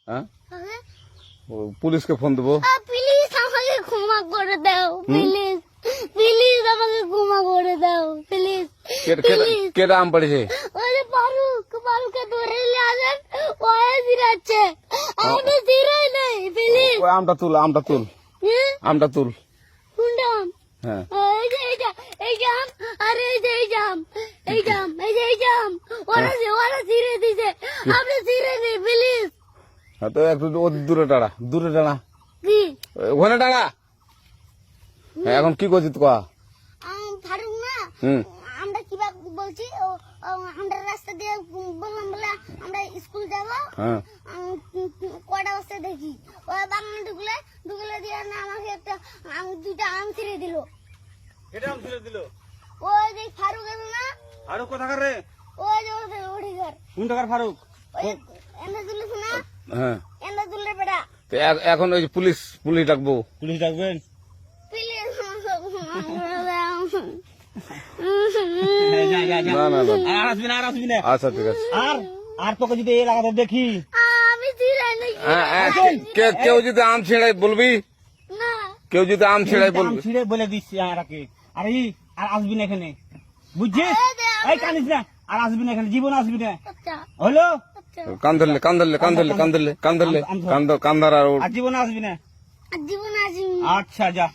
হ্যাঁ পুলিশকে ফোন দেবো। প্লিজ আমাকে ক্ষমা করে দাও, প্লিজ প্লিজ আমাকে ক্ষমা করে দাও, প্লিজ। কেটা আম পড়েছে? ওই যে ফারুককে ধরে নিয়ে আসেন, ও জিরাচ্ছে, আমি জিরাই নাই, প্লিজ। ওই আমটা তুল আমটা তুল কোনটা আম? হ্যাঁ এই যে এই জাম, আরে এই যে এই জাম, ওরা জিরে দিছে, আপনি জিরে নেই, প্লিজ। হ্যাঁ তো একটু দূরে দাঁড়া কি ওখানে দাঁড়া। হ্যাঁ এখন কি করছিস তো? ফারুক না, হুম আমরা কিভাবে বলছি, আমরা রাস্তা দিয়ে বললাম বলে আমরা স্কুল যাবো, হ্যাঁ কটা বস্তা দেখি ওই বাগানে ঢুকলে দিয়ে না আমাকে একটা দুইটা আম ছিঁড়ে দিল। এটা আম ছিঁড়ে দিল? ওই যে ফারুক এলো না, ফারুক কোথাকার রে? ওই যে ওঠে ঘর, কোন টাকার ফারুক? ওই এনে তুলিস না, হ্যাঁ এনে তুললে বেটা। তো এখন ওই যে পুলিশ ডাকবো। পুলিশ ডাকবেন? প্লিজ না আর আসবি না আচ্ছা ঠিক আছে। আর তোকে যদি এই এলাকাতে দেখি, আমি ছিঁড়াই নাকি কেউ যদি আম ছেড়াই বলবি, না, কেউ যদি আম ছেড়াই আম বলবি। ছিঁড়ে বলে দিচ্ছি আর আসবি না এখানে, বুঝছিস? এই কানিস না, আর আসবি না এখানে, জীবন আসবি না, আচ্ছা হলো? আচ্ছা, কান্দার আর আর জীবন আসবি না। জীবন আসি। আচ্ছা যা।